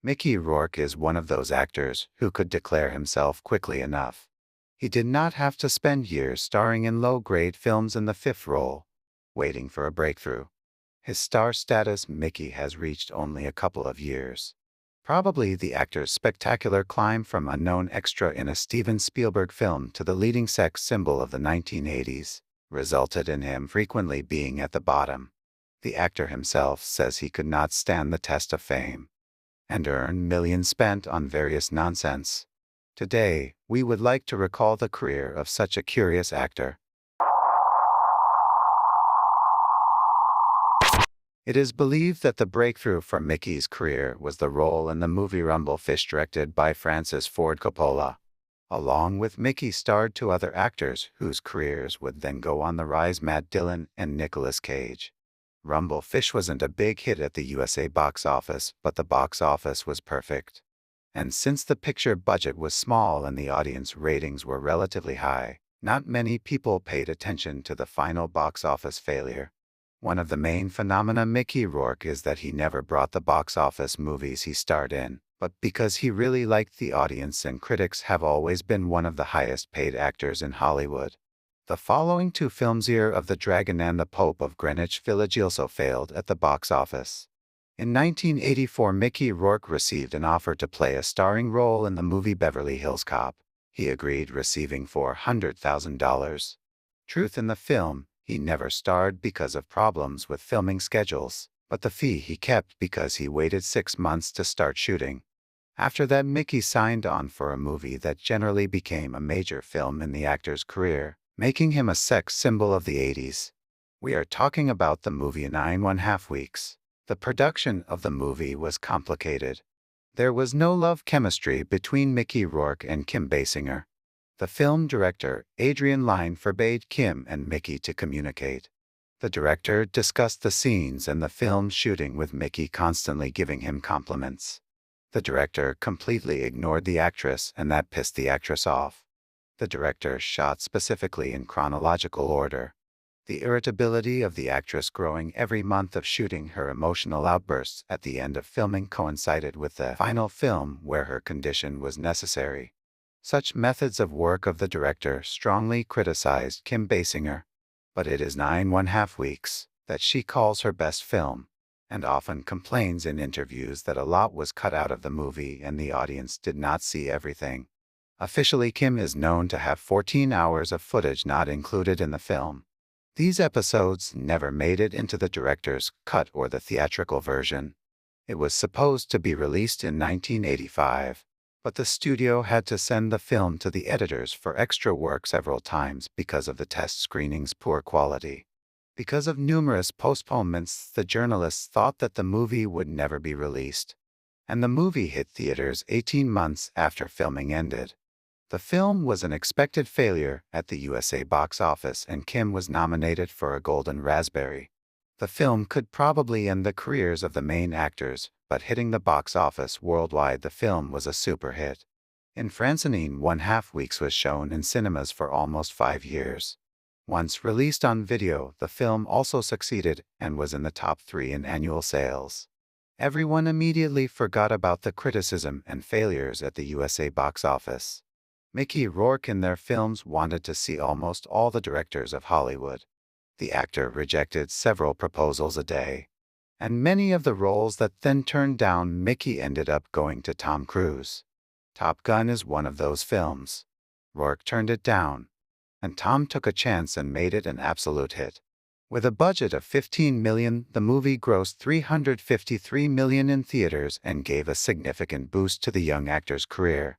Mickey Rourke is one of those actors who could declare himself quickly enough. He did not have to spend years starring in low-grade films in the fifth role, waiting for a breakthrough. His star status Mickey has reached only a couple of years. Probably the actor's spectacular climb from unknown extra in a Steven Spielberg film to the leading sex symbol of the 1980s resulted in him frequently being at the bottom. The actor himself says he could not stand the test of fame and earn millions spent on various nonsense. Today, we would like to recall the career of such a curious actor. It is believed that the breakthrough for Mickey's career was the role in the movie Rumblefish directed by Francis Ford Coppola. Along with Mickey starred two other actors whose careers would then go on the rise: Matt Dillon and Nicolas Cage. Rumblefish wasn't a big hit at the USA box office, but the box office was perfect. And since the picture budget was small and the audience ratings were relatively high, not many people paid attention to the final box office failure. One of the main phenomena Mickey Rourke is that he never brought the box office movies he starred in, but because he really liked the audience and critics have always been one of the highest paid actors in Hollywood. The following two films, Year of the Dragon and The Pope of Greenwich Village, also failed at the box office. In 1984, Mickey Rourke received an offer to play a starring role in the movie Beverly Hills Cop. He agreed, receiving $400,000. Truth, in the film, he never starred because of problems with filming schedules, but the fee he kept because he waited 6 months to start shooting. After that, Mickey signed on for a movie that generally became a major film in the actor's career, making him a sex symbol of the 80s. We are talking about the movie 9½ Weeks. The production of the movie was complicated. There was no love chemistry between Mickey Rourke and Kim Basinger. The film director, Adrian Lyne, forbade Kim and Mickey to communicate. The director discussed the scenes and the film shooting with Mickey constantly giving him compliments. The director completely ignored the actress, and that pissed the actress off. The director shot specifically in chronological order. The irritability of the actress growing every month of shooting, her emotional outbursts at the end of filming coincided with the final film where her condition was necessary. Such methods of work of the director strongly criticized Kim Basinger, but it is 9½ Weeks that she calls her best film, and often complains in interviews that a lot was cut out of the movie and the audience did not see everything. Officially, Kim is known to have 14 hours of footage not included in the film. These episodes never made it into the director's cut or the theatrical version. It was supposed to be released in 1985, but the studio had to send the film to the editors for extra work several times because of the test screening's poor quality. Because of numerous postponements, the journalists thought that the movie would never be released, and the movie hit theaters 18 months after filming ended. The film was an expected failure at the USA box office, and Kim was nominated for a Golden Raspberry. The film could probably end the careers of the main actors, but hitting the box office worldwide, the film was a super hit. In France, 9½ Weeks was shown in cinemas for almost 5 years. Once released on video, the film also succeeded and was in the top 3 in annual sales. Everyone immediately forgot about the criticism and failures at the USA box office. Mickey Rourke in their films wanted to see almost all the directors of Hollywood. The actor rejected several proposals a day, and many of the roles that then turned down, Mickey ended up going to Tom Cruise. Top Gun is one of those films. Rourke turned it down, and Tom took a chance and made it an absolute hit. With a budget of $15 million, the movie grossed $353 million in theaters and gave a significant boost to the young actor's career.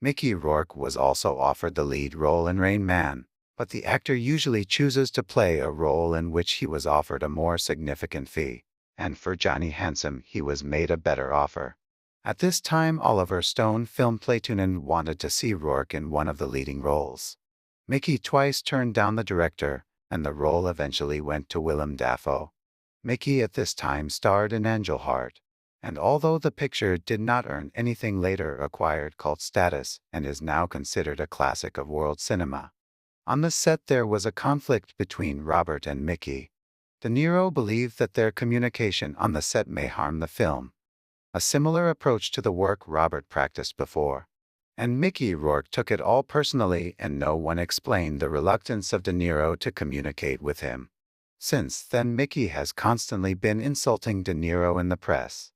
Mickey Rourke was also offered the lead role in Rain Man, but the actor usually chooses to play a role in which he was offered a more significant fee, and for Johnny Handsome he was made a better offer. At this time, Oliver Stone film Playtoonin wanted to see Rourke in one of the leading roles. Mickey twice turned down the director, and the role eventually went to Willem Dafoe. Mickey at this time starred in Angel Heart, and although the picture did not earn anything, later acquired cult status and is now considered a classic of world cinema. On the set there was a conflict between Robert and Mickey. De Niro believed that their communication on the set may harm the film, a similar approach to the work Robert practiced before. And Mickey Rourke took it all personally, and no one explained the reluctance of De Niro to communicate with him. Since then, Mickey has constantly been insulting De Niro in the press.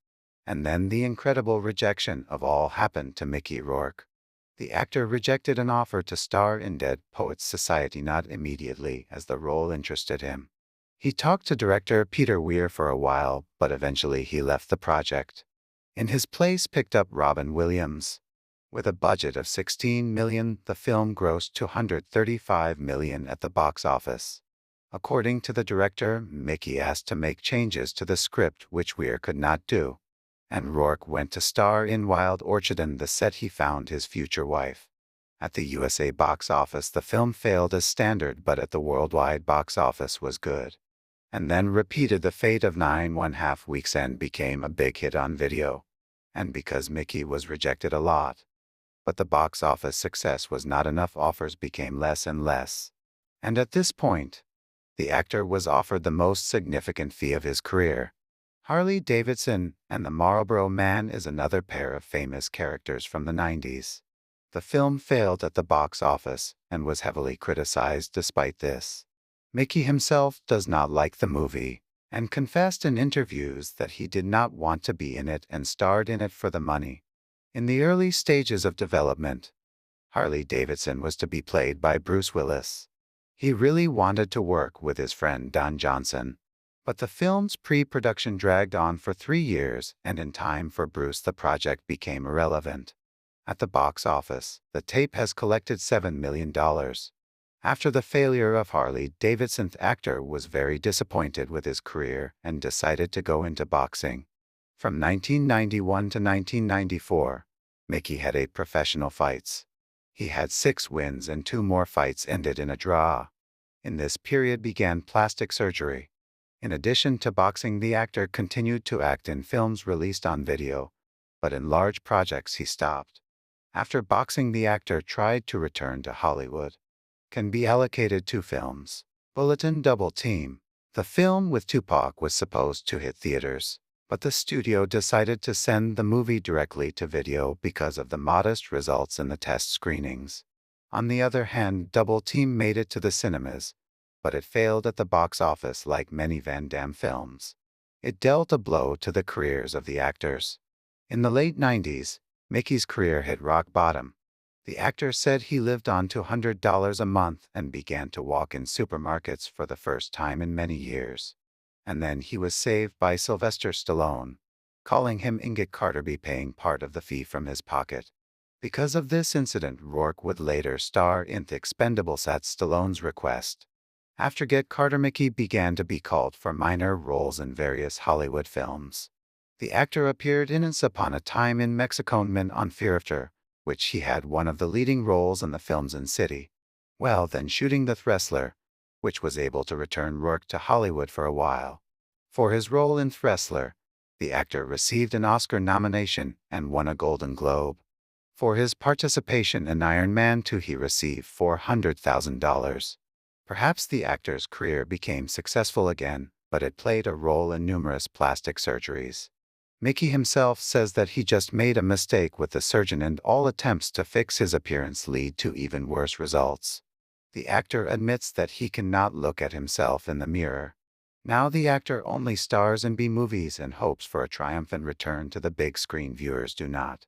And then the incredible rejection of all happened to Mickey Rourke. The actor rejected an offer to star in Dead Poets Society not immediately, as the role interested him. He talked to director Peter Weir for a while, but eventually he left the project. In his place picked up Robin Williams. With a budget of $16 million, the film grossed $235 million at the box office. According to the director, Mickey asked to make changes to the script which Weir could not do, and Rourke went to star in Wild Orchid, and the set he found his future wife. At the USA box office, the film failed as standard, but at the worldwide box office was good. And then repeated the fate of 9½ weeks and became a big hit on video. And because Mickey was rejected a lot. But the box office success was not enough, offers became less and less. And at this point, the actor was offered the most significant fee of his career. Harley Davidson and the Marlboro Man is another pair of famous characters from the 90s. The film failed at the box office and was heavily criticized despite this. Mickey himself does not like the movie and confessed in interviews that he did not want to be in it and starred in it for the money. In the early stages of development, Harley Davidson was to be played by Bruce Willis. He really wanted to work with his friend Don Johnson, but the film's pre-production dragged on for 3 years, and in time for Bruce the project became irrelevant. At the box office, the tape has collected $7 million. After the failure of Harley Davidson, the actor was very disappointed with his career and decided to go into boxing. From 1991 to 1994, Mickey had 8 professional fights. He had 6 wins and 2 more fights ended in a draw. In this period began plastic surgery. In addition to boxing, the actor continued to act in films released on video, but in large projects he stopped. After boxing, the actor tried to return to Hollywood. Can be allocated 2 films. Bulletin Double Team. The film with Tupac was supposed to hit theaters, but the studio decided to send the movie directly to video because of the modest results in the test screenings. On the other hand, Double Team made it to the cinemas, but it failed at the box office like many Van Damme films. It dealt a blow to the careers of the actors. In the late 90s, Mickey's career hit rock bottom. The actor said he lived on $200 a month and began to walk in supermarkets for the first time in many years. And then he was saved by Sylvester Stallone, calling him Inget Carterby, paying part of the fee from his pocket. Because of this incident, Rourke would later star in The Expendables at Stallone's request. After Get Carter, Mickey began to be called for minor roles in various Hollywood films. The actor appeared in Once Upon a Time in Mexico and on Fear After, which he had one of the leading roles in the films in City. Well, then Shooting the Wrestler, which was able to return Rourke to Hollywood for a while. For his role in Wrestler, the actor received an Oscar nomination and won a Golden Globe. For his participation in Iron Man 2, he received $400,000. Perhaps the actor's career became successful again, but it played a role in numerous plastic surgeries. Mickey himself says that he just made a mistake with the surgeon and all attempts to fix his appearance lead to even worse results. The actor admits that he cannot look at himself in the mirror. Now the actor only stars in B-movies and hopes for a triumphant return to the big screen viewers do not.